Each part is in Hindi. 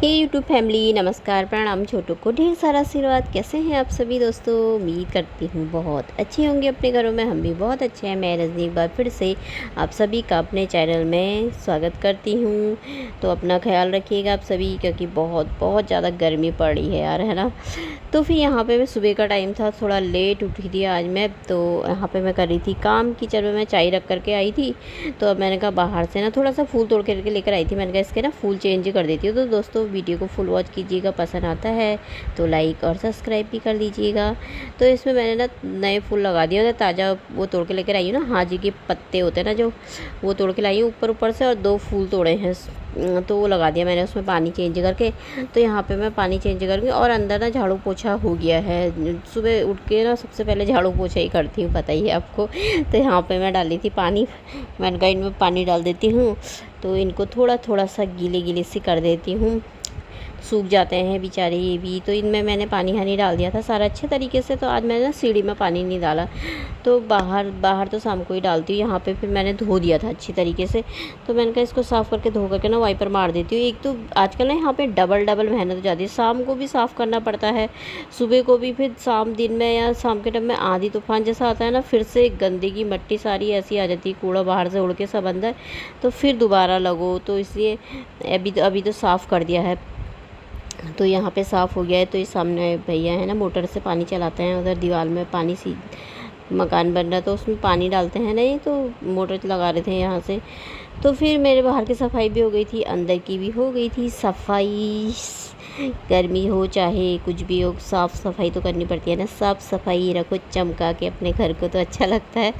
हे यूट्यूब फैमिली, नमस्कार, प्रणाम, छोटों को ढेर सारा आशीर्वाद। कैसे हैं आप सभी दोस्तों? उम्मीद करती हूँ बहुत अच्छे होंगे अपने घरों में। हम भी बहुत अच्छे हैं। मैं रजनी एक बार फिर से आप सभी का अपने चैनल में स्वागत करती हूँ। तो अपना ख्याल रखिएगा आप सभी, क्योंकि बहुत बहुत ज़्यादा गर्मी पड़ रही है यार, है ना। तो फिर यहाँ पे मैं सुबह का टाइम था, थोड़ा लेट उठी थी आज मैं। तो यहाँ पे मैं कर रही थी काम, किचन में मैं चाय रख करके आई थी। तो अब मैंने कहा बाहर से ना थोड़ा सा फूल तोड़ करके लेकर आई थी। मैंने कहा इसके ना फूल चेंज कर देती हूँ। तो दोस्तों वीडियो को फुल वॉच कीजिएगा, पसंद आता है तो लाइक और सब्सक्राइब भी कर लीजिएगा। तो इसमें मैंने ना नए फूल लगा दिया, ताज़ा वो तोड़ के लेकर आई हूँ ना, हाजी के पत्ते होते हैं ना जो, वो तोड़ के लाई हूँ ऊपर ऊपर से, और 2 फूल तोड़े हैं तो वो लगा दिया मैंने उसमें पानी चेंज करके। तो यहाँ पे मैं पानी चेंज करके, और अंदर ना झाड़ू पोछा हो गया है। सुबह उठ के ना सबसे पहले झाड़ू पोछा ही करती हूँ, पता ही है आपको। तो यहाँ पे मैं डाली थी पानी, मैंने कहा इनमें पानी डाल देती हूँ, तो इनको थोड़ा थोड़ा सा गीले गीले से कर देती हूँ, सूख जाते हैं बेचारे ये भी। तो इनमें मैंने पानी हनी डाल दिया था सारा अच्छे तरीके से। तो आज मैंने ना सीढ़ी में पानी नहीं डाला, तो बाहर तो शाम को ही डालती हूँ। यहाँ पे फिर मैंने धो दिया था अच्छी तरीके से। तो मैंने कहा इसको साफ़ करके धो करके ना वाइपर मार देती हूँ। एक तो आजकल ना यहाँ पे डबल मेहनत हो जाती है, शाम को भी साफ़ करना पड़ता है, सुबह को भी, फिर शाम दिन में या शाम के टाइम में आंधी तूफान जैसा आता है ना, फिर से गंदगी मट्टी सारी ऐसी आ जाती है, कूड़ा बाहर से उड़ के सब अंदर, तो फिर दोबारा लगो। तो इसलिए अभी तो साफ़ कर दिया है। तो यहाँ पे साफ़ हो गया है। तो ये सामने भैया है ना, मोटर से पानी चलाते हैं, उधर दीवार में पानी सी मकान बन रहा है तो उसमें पानी डालते हैं नहीं, तो मोटर लगा रहे थे यहाँ से। तो फिर मेरे बाहर की सफाई भी हो गई थी, अंदर की भी हो गई थी सफाई। गर्मी हो चाहे कुछ भी हो, साफ़ सफाई तो करनी पड़ती है ना। साफ़ सफाई रखो चमका के अपने घर को, तो अच्छा लगता है।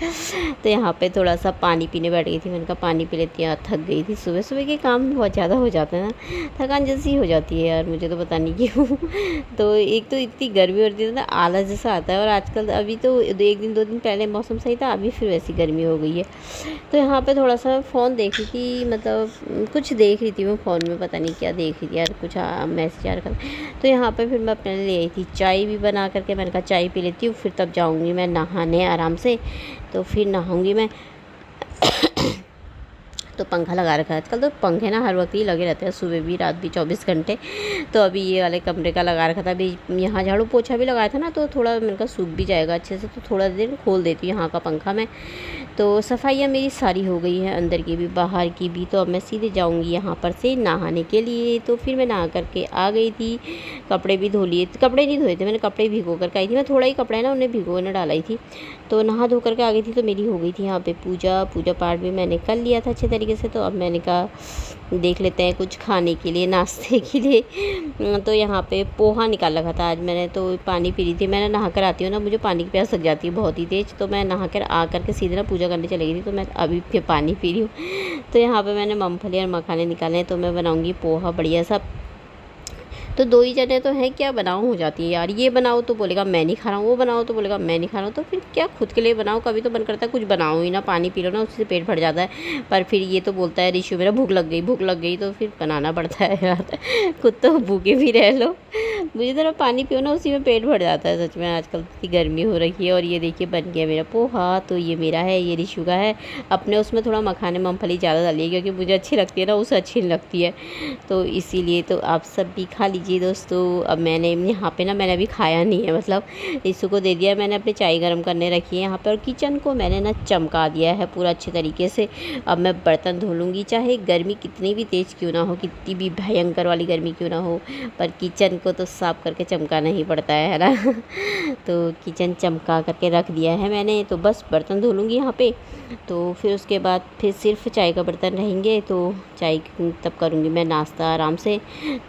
तो यहाँ पे थोड़ा सा पानी पीने बैठ गई थी। मैंने कहा पानी पी लेती हूँ, थक गई थी। सुबह सुबह के काम बहुत ज़्यादा हो जाते हैं ना, थकान जैसी हो जाती है यार, मुझे तो पता नहीं क्यों। तो एक तो इतनी गर्मी होती है ना, आलस जैसा आता है। और आजकल अभी तो 1 दिन 2 दिन पहले मौसम सही था, अभी फिर वैसी गर्मी हो गई है। तो यहाँ पे थोड़ा सा फ़ोन देख रही थी, मतलब कुछ देख रही थी मैं फ़ोन में, पता नहीं क्या देख रही थी यार, कुछ मैसेज आ रखा। तो यहाँ पे फिर मैं अपने लिए ले आई थी चाय भी बना करके। मैंने कहा चाय पी लेती हूँ, फिर तब जाऊँगी मैं नहाने आराम से। तो फिर नहाऊँगी मैं। तो पंखा लगा रखा है आजकल, तो पंखे ना हर वक्त ही लगे रहते हैं, सुबह भी रात भी 24 घंटे। तो अभी ये वाले कमरे का लगा रखा था, अभी यहाँ झाड़ू पोछा भी लगाया था ना, तो थोड़ा मैंने कहा सूख भी जाएगा अच्छे से, तो थोड़ा देर खोल देती हूँ यहाँ का पंखा मैं। तो सफाइयाँ मेरी सारी हो गई हैं, अंदर की भी बाहर की भी। तो अब मैं सीधे जाऊँगी यहाँ पर से नहाने के लिए। तो फिर मैं नहा करके आ गई थी, कपड़े भी धो लिए। कपड़े नहीं धोए थे मैंने, कपड़े भिगो करके आई थी मैं, थोड़ा ही कपड़ा है ना, उन्हें भिगोने डालाई थी। तो नहा धो करके आ गई थी। तो मेरी हो गई थी यहाँ पे पूजा पाठ भी मैंने कर लिया था अच्छे तरीके से। तो अब मैंने कहा देख लेते हैं कुछ खाने के लिए, नाश्ते के लिए। तो यहाँ पे पोहा निकाल रखा था आज मैंने। तो पानी पी रही थी, मैंने नहा कर आती हूँ ना, मुझे पानी की प्यास लग जाती है बहुत ही तेज़। तो मैं नहा कर आ करके सीधे ना पूजा करने चली गई थी। तो मैं अभी फिर पानी पी रही हूँ। तो यहाँ पे मैंने मूँगफली और मखाने निकाले हैं। तो मैं बनाऊँगी पोहा बढ़िया सा। तो 2 ही जने तो हैं, क्या बनाऊँ हो जाती है यार। ये बनाओ तो बोलेगा मैं नहीं खा रहा हूँ, वो बनाओ तो बोलेगा मैं नहीं खा रहा हूँ। तो फिर क्या खुद के लिए बनाओ? कभी तो मन करता है कुछ बनाओ ही ना, पानी पी लो ना, उससे पेट भर जाता है। पर फिर ये तो बोलता है रिशु मेरा भूख लग गई, तो फिर बनाना पड़ता है यार। खुद तो भूखे भी रह लो, मुझे ज़रा पानी पियो ना, उसी में पेट भर जाता है सच में। आजकल इतनी गर्मी हो रखी है। और ये देखिए बन गया मेरा पोहा। तो ये मेरा है, ये रिशु का है। अपने उसमें थोड़ा मखाने मूँगफली ज़्यादा डालिए, क्योंकि मुझे अच्छी लगती है ना, उसे अच्छी नहीं लगती है, तो इसीलिए। तो आप सब भी खा लीजिए दोस्तों। अब मैंने यहाँ पे ना, मैंने अभी खाया नहीं है, मतलब रिशु को दे दिया मैंने, अपनी चाय गर्म करने रखी है यहाँ पे। और किचन को मैंने ना चमका दिया है पूरा अच्छे तरीके से। अब मैं बर्तन धो लूँगी, चाहे गर्मी कितनी भी तेज़ क्यों ना हो, कितनी भी भयंकर वाली गर्मी क्यों ना हो, पर किचन को तो साफ़ करके चमकाना ही पड़ता है ना। तो किचन चमका करके रख दिया है मैंने। तो बस बर्तन धो लूँगी यहाँ पे। तो फिर उसके बाद फिर सिर्फ चाय का बर्तन रहेंगे, तो चाय तब करूँगी मैं नाश्ता आराम से।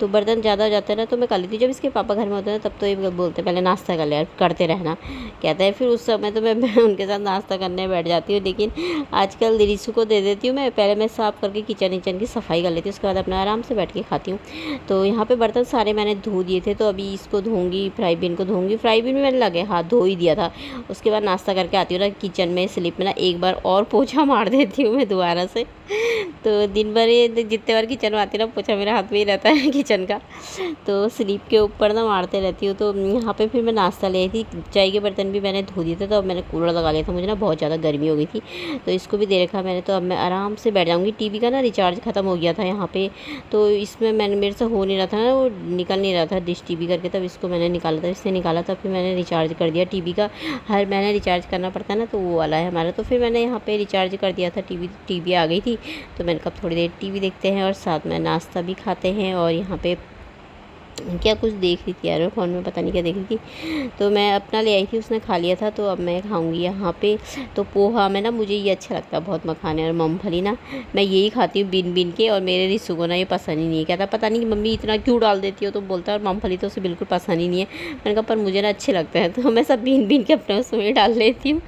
तो बर्तन ज़्यादा हो जाते हैं ना, तो मैं कर लेती हूँ। जब इसके पापा घर में होते हैं तब तो ये बोलते हैं पहले नाश्ता कर ले यार, करते रहना कहते हैं। फिर उस समय तो मैं उनके साथ नाश्ता करने बैठ जाती हूँ। लेकिन आजकल रिशु को दे देती हूँ मैं, पहले मैं साफ़ करके किचन की सफाई कर लेती हूँ, उसके बाद अपना आराम से बैठ के खाती हूँ। तो यहाँ पे बर्तन सारे मैंने धो दिए थे। थे, तो अभी इसको धोऊंगी, फ्राई पैन को धोऊंगी। फ्राई पैन में मैंने लगे हाथ धो ही दिया था। उसके बाद नाश्ता करके आती हूँ ना किचन में, स्लिप में ना एक बार और पोछा मार देती हूँ मैं दोबारा से। तो दिन भर ये जितने बार किचन में आती हूँ ना, पोछा मेरे हाथ में ही रहता है किचन का, तो स्लिप के ऊपर ना मारते रहती हूँ। तो यहाँ पे फिर मैं नाश्ता ले आई थी। चाय के बर्तन भी मैंने धो दिए थे, तो अब मैंने कूलर लगा लिया था, मुझे ना बहुत ज़्यादा गर्मी हो गई थी, तो इसको भी दे रखा मैंने। तो अब मैं आराम से बैठ जाऊँगी। टीवी का ना रिचार्ज ख़त्म हो गया था यहाँ पे, तो इसमें मेरे से हो नहीं रहा था ना, वो निकल नहीं रहा था डिश टीवी करके, तब इसको मैंने निकाला था, इससे निकाला था, फिर मैंने रिचार्ज कर दिया टीवी का। हर महीने रिचार्ज करना पड़ता है ना, तो वो वाला है हमारा। तो फिर मैंने यहाँ पे रिचार्ज कर दिया था। टीवी आ गई थी, तो मैंने कहा थोड़ी देर टीवी देखते हैं और साथ में नाश्ता भी खाते हैं। और यहाँ पे क्या कुछ देख रही थी यार मैं फ़ोन में, पता नहीं क्या देख रही थी, तो मैं अपना ले आई थी, उसने खा लिया था, तो अब मैं खाऊंगी यहाँ पे। तो पोहा में ना मुझे ये अच्छा लगता है बहुत, मखाने और मूंगफली ना, मैं यही खाती हूँ बिन के। और मेरे रिसू को ना ये पसंद ही नहीं है, कहता पता नहीं मम्मी इतना क्यों डाल देती हो, तो बोलता है और मूंगफली तो उसे बिल्कुल पसंद ही नहीं है। मैंने कहा पर मुझे ना अच्छे लगते हैं, तो मैं सब बिन के अपने उसमें डाल लेती हूँ।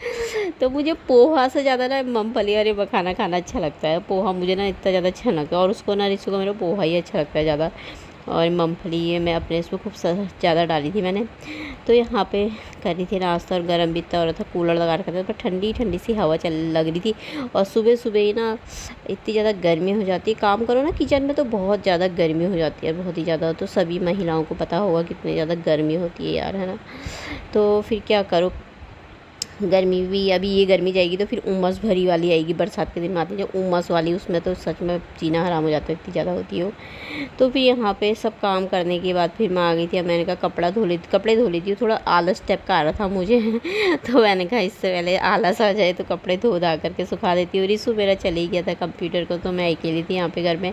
तो मुझे पोहा से ज़्यादा ना मूंगफली और ये मखाना खाना अच्छा लगता है। पोहा मुझे ना इतना ज़्यादा अच्छा लगता है, और उसको ना रिसू को मेरा पोहा ही अच्छा लगता है ज़्यादा। और मूंगफली ये मैं अपने इसमें खूब ज़्यादा डाली थी मैंने। तो यहाँ पे कर रही थी नाश्ता, और गर्म भी इतना हो रहा था, कूलर लगा रखा था, पर ठंडी ठंडी सी हवा चल लग रही थी। और सुबह सुबह ही ना इतनी ज़्यादा गर्मी हो जाती है, काम करो ना किचन में तो बहुत ज़्यादा गर्मी हो जाती है, बहुत ही ज़्यादा। तो सभी महिलाओं को पता होगा कितनी ज़्यादा गर्मी होती है यार, है ना। तो फिर क्या करो, गर्मी भी अभी ये गर्मी जाएगी तो फिर उमस भरी वाली आएगी, बरसात के दिन में आती है जो उमस वाली, उसमें तो सच में जीना हराम हो जाता है, इतनी ज़्यादा होती है वो। तो फिर यहाँ पे सब काम करने के बाद फिर मैं आ गई थी। अब मैंने कहा कपड़े धो लेती हूँ, थोड़ा आलस टाइप का आ रहा था मुझे तो मैंने कहा इससे पहले आलस आ जाए तो कपड़े धो धा करके सुखा देती हूँ। रिसु मेरा चले गया था कंप्यूटर को, तो मैं अकेली थी यहाँ पे घर में।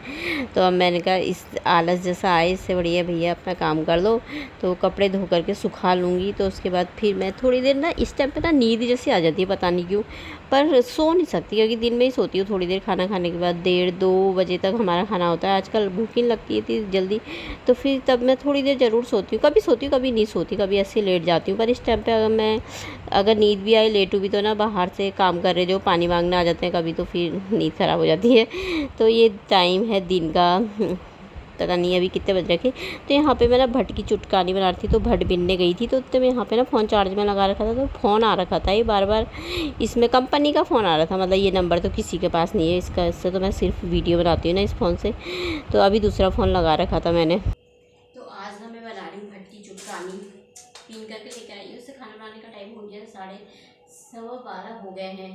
तो अब मैंने कहा इस आलस जैसा आए, इससे बढ़िया भैया अपना काम कर लो, तो कपड़े धो करके सुखा लूँगी। तो उसके बाद फिर मैं थोड़ी देर ना इस टाइम पे ना नींद जैसी आ जाती है, पता नहीं क्यों, पर सो नहीं सकती, क्योंकि दिन में ही सोती हूँ थोड़ी देर खाना खाने के बाद। 1:30-2 बजे तक हमारा खाना होता है, आजकल भूख नहीं लगती है इतनी जल्दी, तो फिर तब मैं थोड़ी देर ज़रूर सोती हूँ। कभी सोती हूँ कभी नहीं सोती, कभी ऐसे लेट जाती हूँ। पर इस टाइम पे अगर नींद भी आई, लेटू भी, तो ना बाहर से काम कर रहे जो पानी मांगने आ जाते हैं कभी, तो फिर नींद ख़राब हो जाती है। तो ये टाइम है दिन का, पता नहीं अभी कितने बज रखे। तो यहाँ पे मैं ना भट्ट की चुटकानी बना रही थी, तो भट्ट बिनने गई थी, तो मैं यहाँ पे ना फ़ोन चार्ज में लगा रखा था, तो फ़ोन आ रखा था ये बार बार, इसमें कंपनी का फ़ोन आ रहा था, मतलब ये नंबर तो किसी के पास नहीं है इसका, इससे तो मैं सिर्फ वीडियो बनाती हूँ ना इस फ़ोन से, तो अभी दूसरा फ़ोन लगा रखा था मैंने। तो आज ना मैं बना रही हूँ भट्ट की चुटकानी, पीन करके लेकर आई हूँ। उससे खाना बनाने का टाइम हो गया, 11:15 हो गए हैं।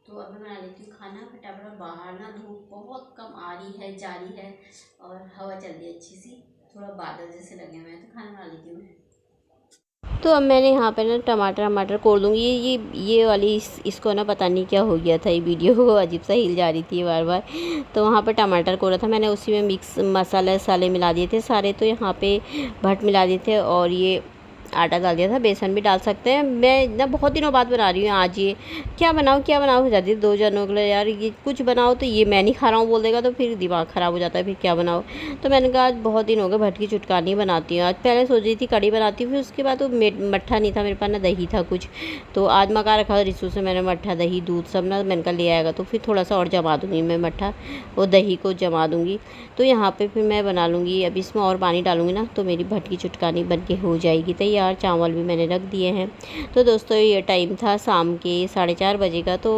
तो अब मैं बना लेती हूँ खाना फटाफट। बाहर ना धूप बहुत कम आ रही है, जा रही है, और हवा चल रही है अच्छी सी, थोड़ा बादल जैसे लगे हुए हैं, तो खाना बना लेती हूँ मैं। तो अब मैंने यहाँ पे ना टमाटर कोड़ दूँगी। ये वाली इसको ना पता नहीं क्या हो गया था, ये वीडियो को अजीब सा हिल जा रही थी बार बार। तो वहाँ पे टमाटर कोड़ा था मैंने, उसी में मिक्स मसाले मिला दिए थे सारे। तो यहाँ पे भट्ट मिला दिए थे, और ये आटा डाल दिया था, बेसन भी डाल सकते हैं। मैं ना बहुत दिनों बाद बना रही हूँ आज, ये क्या बनाओ हो जाती है 2 जनों के लिए यार, ये कुछ बनाओ तो ये मैं नहीं खा रहा हूँ बोल देगा, तो फिर दिमाग ख़राब हो जाता है, फिर क्या बनाओ। तो मैंने कहा आज बहुत दिन हो गए भट्ट की चुटकानी बनाती हूँ। आज पहले सोच रही थी कड़ी बनाती हूँ, फिर उसके बाद तो मट्ठा नहीं था मेरे पास, ना दही था कुछ, तो आज मंगा रखा रिसू से मैंने मट्ठा, दही, दूध सब ना, मैंने कहा ले आएगा, तो फिर थोड़ा सा और जमा दूँगी मैं मट्ठा, वो दही को जमा दूँगी। तो यहाँ पर फिर मैं बना लूँगी, अब इसमें और पानी डालूँगी ना, तो मेरी भट्ट की चुटकानी बन के हो जाएगी तैयार। चावल भी मैंने रख दिए हैं। तो दोस्तों ये टाइम था शाम के 4:30 बजे का। तो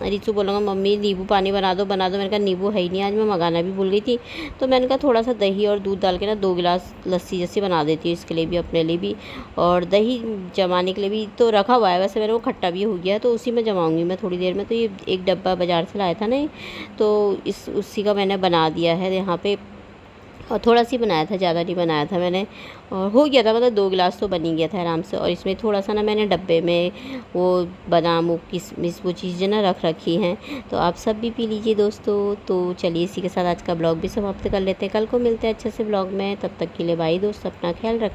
रितु बोलूँगा मम्मी नींबू पानी बना दो। मैंने कहा नींबू है ही नहीं, आज मैं मंगाना भी भूल गई थी। तो मैंने कहा थोड़ा सा दही और दूध डाल के ना 2 गिलास लस्सी जैसी बना देती हूँ, इसके लिए भी अपने लिए भी, और दही जमाने के लिए भी तो रखा हुआ है, वैसे मेरे वो खट्टा भी हो गया है, तो उसी में जमाऊँगी मैं थोड़ी देर में। तो ये एक डब्बा बाज़ार से लाया था ना, तो उसी का मैंने बना दिया है यहाँ पे, और थोड़ा सी बनाया था, ज़्यादा नहीं बनाया था मैंने, और हो गया था, मतलब 2 गिलास तो बन ही गया था आराम से। और इसमें थोड़ा सा ना मैंने डब्बे में वो बादाम किशमिश वो चीज़ें ना रख रखी हैं, तो आप सब भी पी लीजिए दोस्तों। तो चलिए इसी के साथ आज का ब्लॉग भी समाप्त कर लेते हैं, कल को मिलते हैं अच्छे से ब्लॉग में, तब तक के लिए बाय दोस्त, अपना ख्याल रखें।